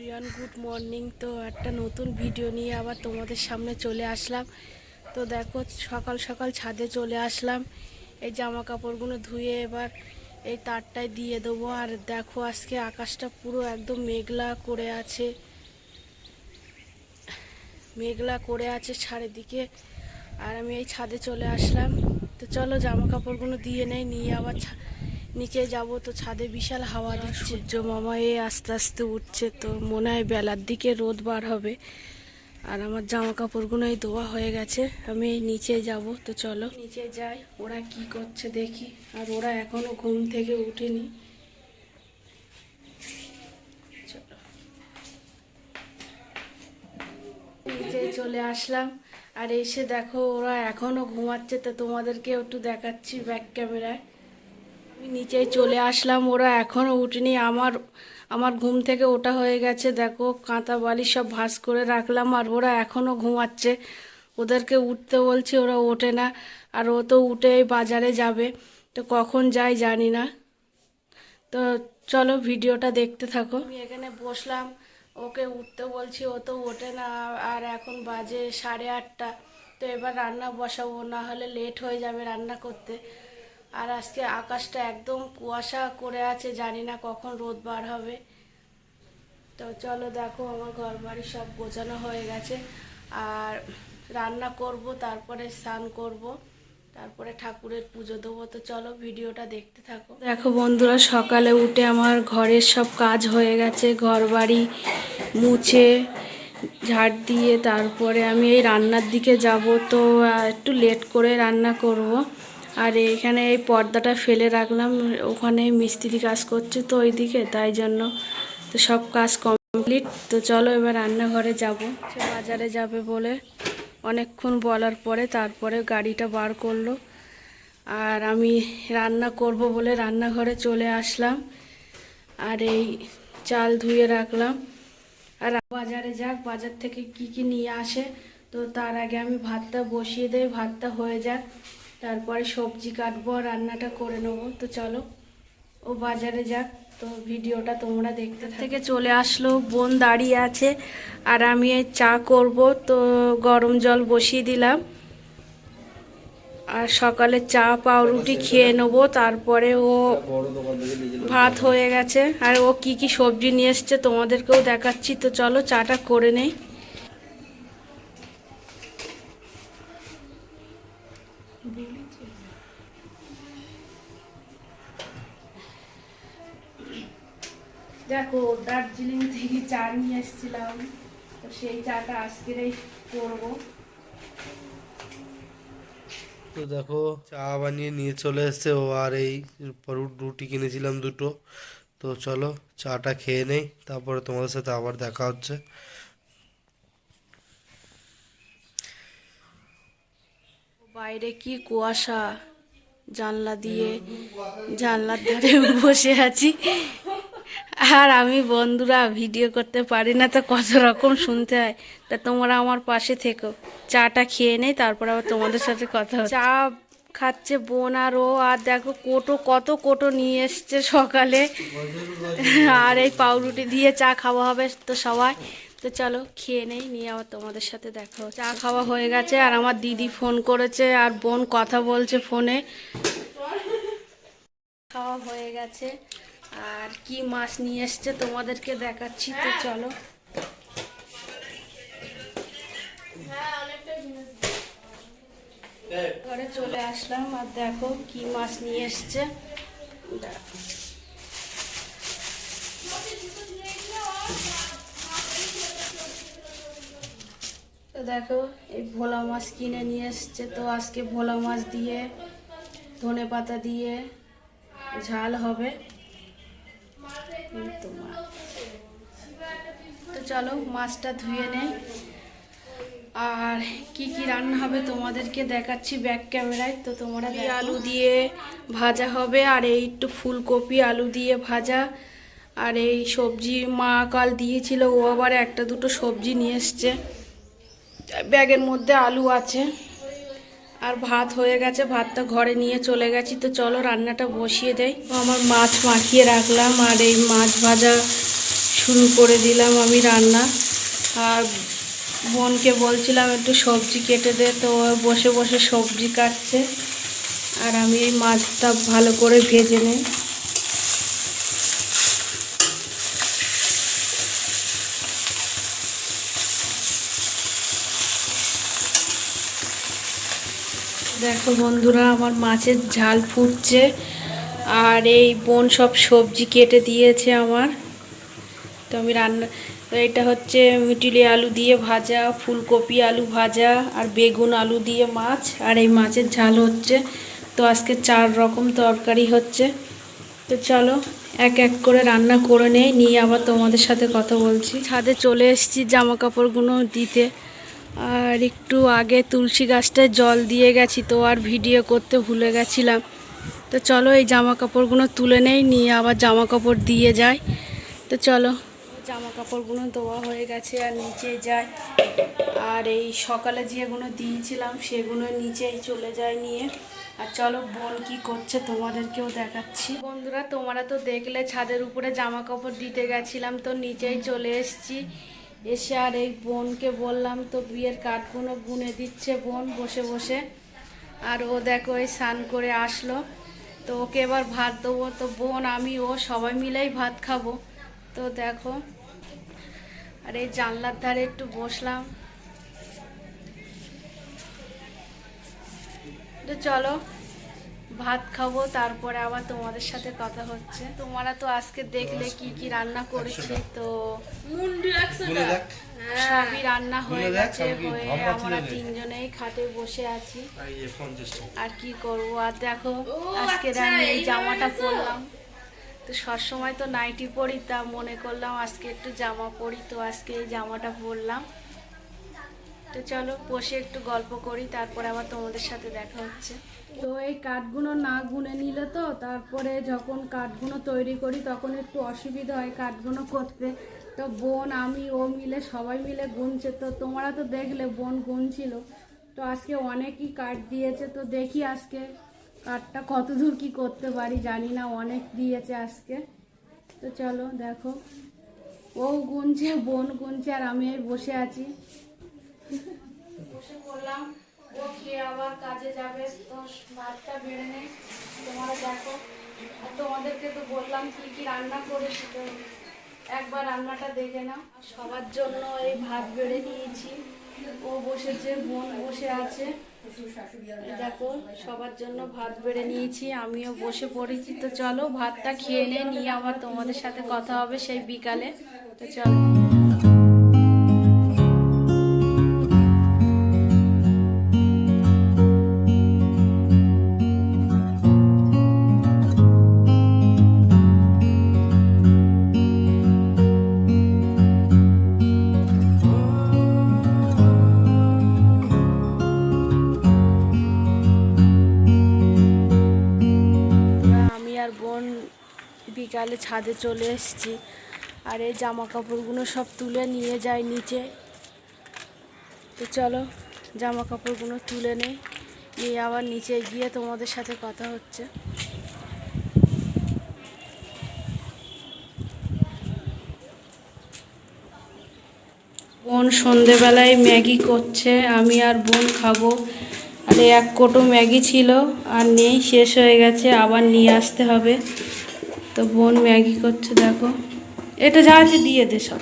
Everyone, good morning. তো একটা নতুন ভিডিও নিয়ে আবার তোমাদের সামনে চলে আসলাম। তো দেখো, সকাল সকাল ছাদে চলে আসলাম। এই জামা কাপড়গুলো ধুয়ে এবার এই তারটায় দিয়ে দেবো। আর দেখো, আজকে আকাশটা পুরো একদম মেঘলা করে আছে, মেঘলা করে আছে চারিদিকে। আর আমি এই ছাদে চলে আসলাম। তো চলো জামা কাপড়গুলো দিয়ে নেই, নিয়ে আবার নিচে যাব। তো ছাদে বিশাল হাওয়া দিচ্ছে, সূর্য মামা এই আস্তে আস্তে উঠছে। তো মনে হয় বেলার দিকে রোদ বার হবে। আর আমার জামা কাপড়গুলো এই ধোয়া হয়ে গেছে, আমি এই নিচে যাব। তো চলো নিচে যাই, ওরা কি করছে দেখি। আর ওরা এখনো ঘুম থেকে উঠেনি। চলো নিচে চলে আসলাম। আর এসে দেখো ওরা এখনো ঘুমাচ্ছে। তো তোমাদেরকে একটু দেখাচ্ছি ব্যাক ক্যামেরায়। আমি নিচেই চলে আসলাম, ওরা এখনও উঠেনি। আমার ঘুম থেকে ওঠা হয়ে গেছে। দেখো, কাঁথা বালিশ সব ভাঁজ করে রাখলাম, আর ওরা এখনও ঘুমাচ্ছে। ওদেরকে উঠতে বলছি, ওরা ওঠে না। আর ও তো উঠে বাজারে যাবে, তো কখন যায় জানি না। তো চলো ভিডিওটা দেখতে থাকো। আমি এখানে বসলাম, ওকে উঠতে বলছি, ও তো ওঠে না। আর এখন বাজে 8:30। তো এবার রান্না বসাবো, না হলে লেট হয়ে যাবে রান্না করতে। আর আজকে আকাশটা একদম কুয়াশা করে আছে, জানি না কখন রোদ বার হবে। তো চলো দেখো, আমার ঘর বাড়ি সব গোছানো হয়ে গেছে। আর রান্না করব, তারপরে স্নান করব, তারপরে ঠাকুরের পুজো দেবো। তো চলো ভিডিওটা দেখতে থাকো। দেখো বন্ধুরা, সকালে উঠে আমার ঘরের সব কাজ হয়ে গেছে। ঘর বাড়ি মুছে ঝাড় দিয়ে তারপরে আমি এই রান্নার দিকে যাব। তো একটু লেট করে রান্না করব। আর এখানে এই পর্দাটা ফেলে রাখলাম, ওখানে মিস্ত্রি কাজ করছে তো ওইদিকে, তাই জন্য। তো সব কাজ কমপ্লিট। তো চলো এবার রান্নাঘরে যাব। বাজারে যাবে বলে অনেকক্ষণ বলার পরে তারপরে গাড়িটা বার করলো। আর আমি রান্না করব বলে রান্নাঘরে চলে আসলাম। আর এই চাল ধুয়ে রাখলাম। আর বাজারে যাক, বাজার থেকে কি কি নিয়ে আসে। তো তার আগে আমি ভাতটা বসিয়ে দেই, ভাতটা হয়ে যাক, তারপরে সবজি কাটবো, রান্নাটা করে নেবো। তো চলো ও বাজারে যাক, তো ভিডিওটা তোমরা দেখতে থেকে চলে আসলো। বোন দাঁড়িয়ে আছে, আর আমি এই চা করব। তো গরম জল বসিয়ে দিলাম। আর সকালে চা পাউরুটি খেয়ে নেবো, তারপরে ও ভাত হয়ে গেছে। আর ও কি কি সবজি নিয়ে এসছে তোমাদেরকেও দেখাচ্ছি। তো চলো চাটা করে নেই। দেখো, দার্জিলিং থেকে চা নিয়ে এসেছিলাম, তো সেই চাটা আজকেরই করবো। তো দেখো, চা বানিয়ে নিয়ে চলে এসেছে ও। আর এই রুটি কিনেছিলাম দুটো। তো চলো চাটা খেয়ে নেই, তারপরে তোমাদের সাথে আবার দেখা হচ্ছে। বাইরে কি কুয়াশা, জানলার ধারে বসে আছি। আর আমি বন্ধুরা ভিডিও করতে পারি না, তো কত রকম শুনতে হয়। তা তোমরা আমার পাশে থেকো, চাটা খেয়ে নেই, তারপর আবার তোমাদের সাথে কথা হবে। চা খাচ্ছে বোন আর ও। আর দেখো কত কোটো নিয়ে এসছে সকালে। আর এই পাউরুটি দিয়ে চা খাওয়া হবে তো সবাই। তো চলো খেয়ে নেই, নিয়ে আবার তোমাদের সাথে দেখা হচ্ছে। চা খাওয়া হয়ে গেছে, আর আমার দিদি ফোন করেছে, আর বোন কথা বলছে ফোনে। খাওয়া হয়ে গেছে। আর কি মাছ নিয়ে এসছে তোমাদেরকে দেখাচ্ছি। তো চলো ঘরে চলে আসলাম। আর দেখো কি মাছ নিয়ে এসছে। তো দেখো, এই ভোলা মাছ কিনে নিয়ে এসছে। তো আজকে ভোলা মাছ দিয়ে ধনেপাতা দিয়ে ঝাল হবে। তো চলো মাছটা ধুয়ে নেই। আর কি কি রান্না হবে তোমাদেরকে দেখাচ্ছি ব্যাক ক্যামেরায়। তো তোমরা আলু দিয়ে ভাজা হবে, আর এই একটু ফুলকপি আলু দিয়ে ভাজা। আর এই সবজি মা কাল দিয়েছিল, ও আবার একটা দুটো সবজি নিয়ে এসছে, ব্যাগের মধ্যে আলু আছে। আর ভাত হয়ে গেছে, ভাতটা ঘরে নিয়ে চলে গেছি। তো চলো রান্নাটা বসিয়ে দেই। আমার মাছ মাখিয়ে রাখলাম, আর এই মাছ ভাজা শুরু করে দিলাম আমি রান্না। আর বোনকে বলছিলাম একটু সবজি কেটে দে, তো ও বসে বসে সবজি কাটছে আর আমি এই মাছটা ভালো করে ভেজে নিই। দেখো বন্ধুরা, আমার মাছের ঝাল ফুটছে আর এই বোন সব সবজি কেটে দিয়েছে আমার। তো আমি রান্না, তো এটা হচ্ছে মিটিলি আলু দিয়ে ভাজা, ফুলকপি আলু ভাজা আর বেগুন আলু দিয়ে মাছ, আর এই মাছের ঝাল হচ্ছে। তো আজকে 4 রকম তরকারি হচ্ছে। তো চলো এক এক করে রান্না করে নিয়ে আবার তোমাদের সাথে কথা বলছি। ছাদে চলে এসেছি জামা কাপড়গুলো দিতে, আর একটু আগে তুলসী গাছটায় জল দিয়ে গেছি, তো আর ভিডিও করতে ভুলে গেছিলাম। তো চলো এই জামা কাপড়গুলো তুলে নিয়ে আবার জামা কাপড় দিয়ে যাই। তো চলো, জামা কাপড়গুলো ধোয়া হয়ে গেছে আর নিচে যাই। আর এই সকালে যেগুলো দিয়েছিলাম সেগুলো নিচেই চলে যায় নিয়ে। আর চলো বোন কি করছে তোমাদেরকেও দেখাচ্ছি। বন্ধুরা, তোমরা তো দেখলে ছাদের উপরে জামা কাপড় দিতে গেছিলাম, তো নিচেই চলে এসেছি। এসে আর এই বোনকে বললাম, তো বিয়ের কাঠগুলো গুনে দিচ্ছে বোন বসে বসে। আর ও দেখো এই স্নান করে আসলো, তো ওকে এবার ভাত দেবো। তো বোন আমি ও সবাই মিলেই ভাত খাবো। তো দেখো, আর এই জানলার ধারে একটু বসলাম। তো চলো ভাত খাবো, তারপরে আবার তোমাদের সাথে কথা হচ্ছে। তোমরা তো আজকে দেখলে কি কি রান্না করেছি, তো সবই রান্না হয়ে গেছে। হয়ে আমরা 3 জনেই খাটে বসে আছি, আর কি করব। আর দেখো আজকে আমি এই জামাটা পরলাম। তো সবসময় তো নাইটি পরি, তা মনে করলাম আজকে একটু জামা পরি, তো আজকে এই জামাটা পরলাম। তো চলো বসে একটু গল্প করি, তারপরে আবার তোমাদের সাথে দেখা হচ্ছে। তো এই কাঠগুলো না গুনে নিলে, তো তারপরে যখন কাঠগুলো তৈরি করি তখন একটু অসুবিধা হয় কাঠগুলো করতে। তো বোন আমি ও মিলে সবাই মিলে গুনছে, তো তোমরা তো দেখলে বোন গুনছিল। তো আজকে অনেকই কাঠ দিয়েছে, তো দেখি আজকে কাঠটা কত দূর কী করতে পারি জানি না, অনেক দিয়েছে আজকে। তো চলো দেখো, ও গুনছে, বোন গুনছে, আর আমি এই বসে আছি। বসে পড়লাম, ও খেয়ে আবার কাজে যাবে, তো ভাতটা বেড়ে নেই। তোমরা দেখো, আর তোমাদেরকে তো বললাম কি কি রান্না করেছি, তো একবার রান্নাটা দেখে নাও। সবার জন্য এই ভাত বেড়ে নিয়েছি, ও বসেছে, বোন বসে আছে। এই দেখো সবার জন্য ভাত বেড়ে নিয়েছি, আমিও বসে পড়েছি। তো চলো ভাতটা খেয়ে নিয়ে আবার তোমাদের সাথে কথা হবে সেই বিকালে। তো চলো। আমি আর বোন বিকালে ছাদে চলে এসেছি, আর এই জামা কাপড়গুলো সব তুলে নিয়ে যাই নিচে। তো চলো জামা কাপড়গুলো তুলে নিয়ে আবার নিচে গিয়ে তোমাদের সাথে কথা হচ্ছে। বোন সন্ধেবেলায় ম্যাগি করছে, আমি আর বোন খাবো। আর 1 কোটো ম্যাগি ছিল, আর নেই, শেষ হয়ে গেছে, আবার নিয়ে আসতে হবে। তো বোন ম্যাগি করছে, দেখো এটা যা আছে দিয়ে দে সব।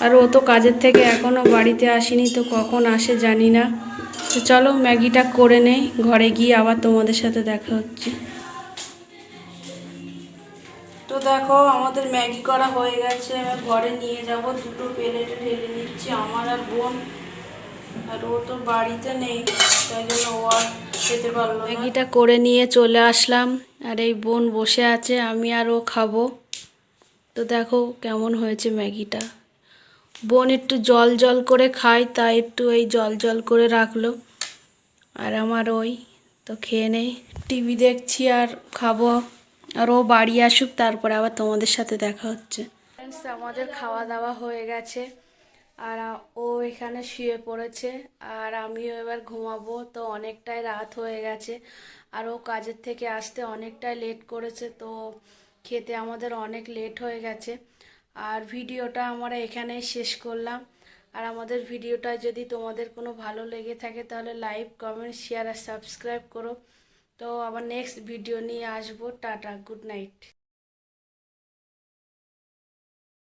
আর ও তো কাজের থেকে এখনও বাড়িতে আসেনি, তো কখন আসে জানি না। তো চলো ম্যাগিটা করে নেই, ঘরে গিয়ে আবার তোমাদের সাথে দেখা হচ্ছে। তো দেখো আমাদের ম্যাগি করা হয়ে গেছে, ঘরে নিয়ে যাব। 2টো প্লেটে ঢেলে নিচ্ছি আমার আর বোন। আর ও তো বাড়িতে নেই, তাই জন্য ও আর খেতে পারলো না। ম্যাগিটা করে নিয়ে চলে আসলাম, আর এই বোন বসে আছে, আমি আর ও খাবো। তো দেখো কেমন হয়েছে ম্যাগিটা। বোন একটু জল জল করে খায়, তাই একটু এই জল জল করে রাখলো। আর আমার ওই তো খেয়ে নেই, টিভি দেখছি আর খাবো। আর ও বাড়ি আসুক, তারপরে আবার তোমাদের সাথে দেখা হচ্ছে। ফ্রেন্ডস, আমাদের খাওয়া দাওয়া হয়ে গেছে, আর ও এখানে শুয়ে পড়েছে, আর আমিও এবার ঘুমাবো। তো অনেকটাই রাত হয়ে গেছে, আর ও কাজের থেকে আসতে অনেকটাই লেট করেছে, তো খেতে আমাদের অনেক লেট হয়ে গেছে। আর ভিডিওটা আমরা এখানেই শেষ করলাম। আর আমাদের ভিডিওটা যদি তোমাদের কোনো ভালো লেগে থাকে তাহলে লাইক, কমেন্ট, শেয়ার আর সাবস্ক্রাইব করো। তো আবার নেক্সট ভিডিও নিয়ে আসবো। Tata, good night.